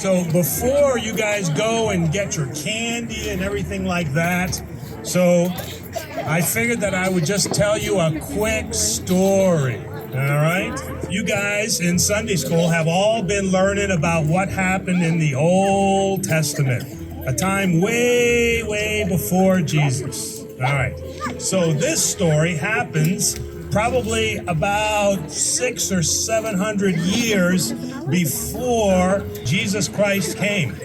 So before you guys go and get your candy and everything like that, so I figured that I would just tell you a quick story. All right? You guys in Sunday school have all been learning about what happened in the Old Testament, a time way, way before Jesus. All right. So this story happens probably about 600 or 700 years before Jesus Christ came.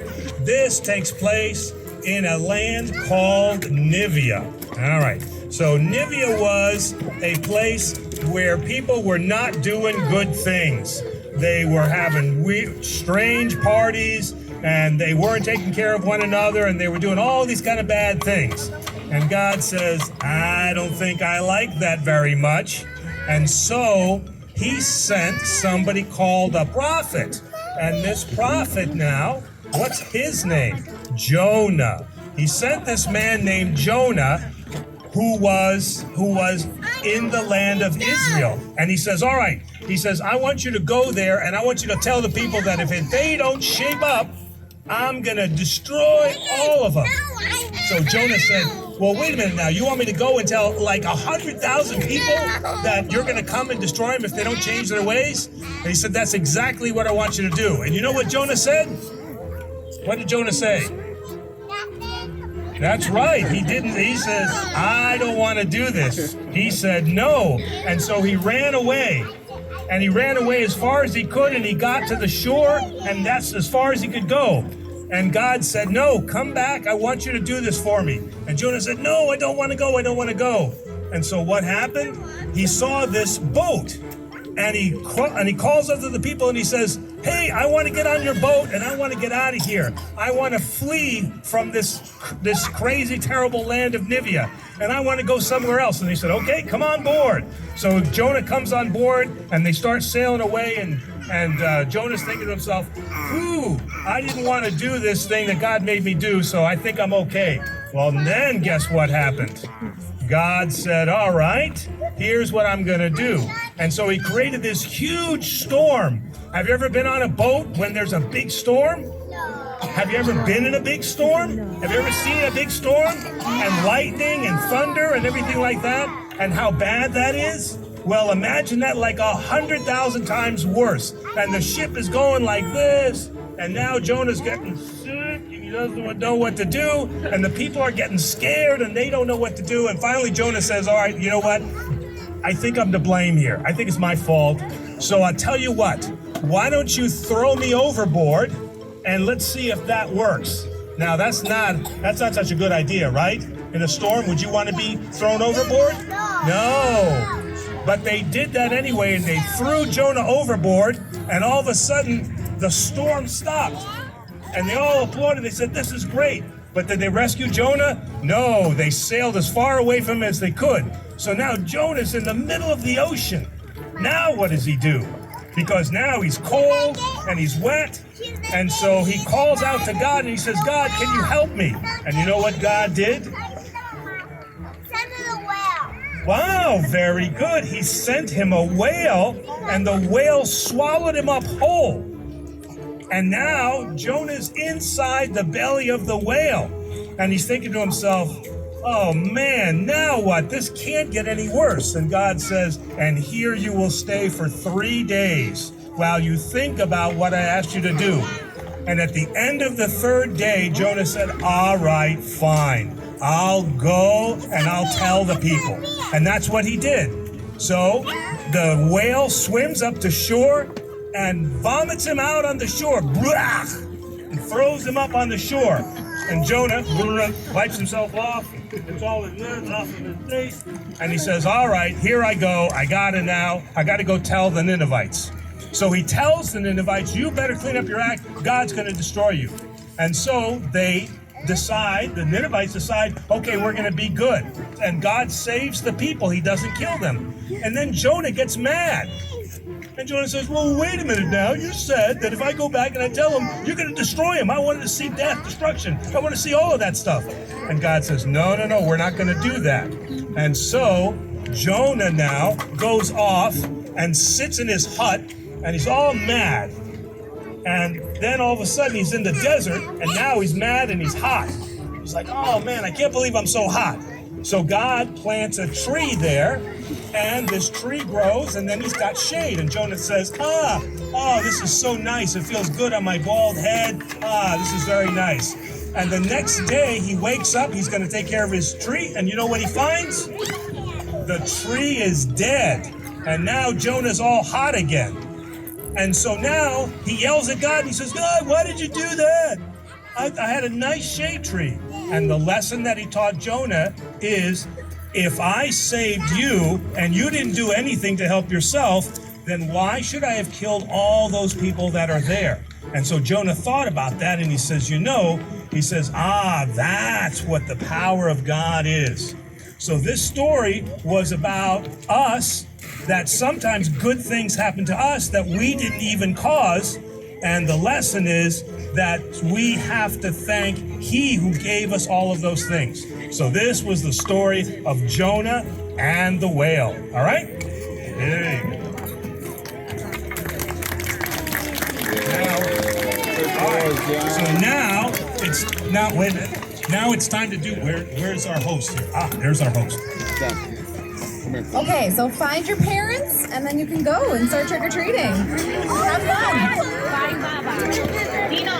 This takes place in a land called Nivea. All right. So Nivea was a place where people were not doing good things. They were having weird, strange parties, and they weren't taking care of one another, and they were doing all these kind of bad things. And God says, I don't think I like that very much. And so he sent somebody called a prophet. And this prophet now, what's his name? Jonah. He sent this man named Jonah, who was in the land of Israel. And he says, all right, he says, I want you to go there and I want you to tell the people that if they don't shape up, I'm going to destroy all of them. So Jonah said, well, wait a minute now. You want me to go and tell like 100,000 people that you're going to come and destroy them if they don't change their ways? And he said, that's exactly what I want you to do. And you know what Jonah said? What did Jonah say? That's right. He didn't. He says, I don't want to do this. He said no. And so he ran away. And he ran away as far as he could, and he got to the shore, and that's as far as he could go. And God said, no, come back. I want you to do this for me. And Jonah said, no, I don't want to go. I don't want to go. And so what happened? He saw this boat. And he calls up to the people and he says, hey, I want to get on your boat and I want to get out of here. I want to flee from this crazy, terrible land of Nivea. And I want to go somewhere else. And they said, okay, come on board. So Jonah comes on board and they start sailing away. And Jonah's thinking to himself, I didn't want to do this thing that God made me do, so I think I'm okay. Well, then guess what happened? God said, all right, here's what I'm going to do. And so he created this huge storm. Have you ever been on a boat when there's a big storm? No. Have you ever been in a big storm? No. Have you ever seen a big storm? And lightning and thunder and everything like that? And how bad that is? Well, imagine that like 100,000 times worse. And the ship is going like this. And now Jonah's getting sick. He doesn't know what to do. And the people are getting scared and they don't know what to do. And finally Jonah says, all right, you know what? I think I'm to blame here. I think it's my fault. So I'll tell you what. Why don't you throw me overboard and let's see if that works. Now that's not such a good idea, right? In a storm, would you want to be thrown overboard? No. But they did that anyway, and they threw Jonah overboard, and all of a sudden the storm stopped. And they all applauded. They said, this is great. But did they rescue Jonah? No, they sailed as far away from him as they could. So now Jonah's in the middle of the ocean. Now what does he do? Because now he's cold and he's wet. And so he calls out to God and he says, God, can you help me? And you know what God did? Send a whale. Wow, very good. He sent him a whale and the whale swallowed him up whole. And now Jonah's inside the belly of the whale. And he's thinking to himself, oh man, now what? This can't get any worse. And God says, and here you will stay for 3 days while you think about what I asked you to do. And at the end of the 3rd day, Jonah said, all right, fine. I'll go and I'll tell the people. And that's what he did. So the whale swims up to shore and vomits him out on the shore. And throws him up on the shore. And Jonah wipes himself off. It's all his nerves off of his face. And he says, all right, here I go. I got to go tell the Ninevites. So he tells the Ninevites, you better clean up your act. God's going to destroy you. And so the Ninevites decide, okay, we're going to be good. And God saves the people. He doesn't kill them. And then Jonah gets mad. And Jonah says, well, wait a minute now. You said that if I go back and I tell him, you're going to destroy him. I wanted to see death, destruction. I want to see all of that stuff. And God says, no, we're not going to do that. And so Jonah now goes off and sits in his hut, and he's all mad. And then all of a sudden he's in the desert, and now he's mad and he's hot. He's like, oh man, I can't believe I'm so hot. So God plants a tree there, and this tree grows, and then he's got shade. And Jonah says, oh, this is so nice. It feels good on my bald head. This is very nice. And the next day he wakes up, he's going to take care of his tree, and you know what he finds? The tree is dead. And now Jonah's all hot again. And so now he yells at God, and he says, God, why did you do that? I had a nice shade tree. And the lesson that he taught Jonah is, if I saved you and you didn't do anything to help yourself, then why should I have killed all those people that are there? And so Jonah thought about that, and he says, that's what the power of God is. So this story was about us, that sometimes good things happen to us that we didn't even cause. And the lesson is that we have to thank He who gave us all of those things. So this was the story of Jonah and the whale. All right? There you go. Now it's time to do, where's our host here? There's our host. Okay, so find your parents, and then you can go and start trick-or-treating. Have fun. Bye, Baba. Dino.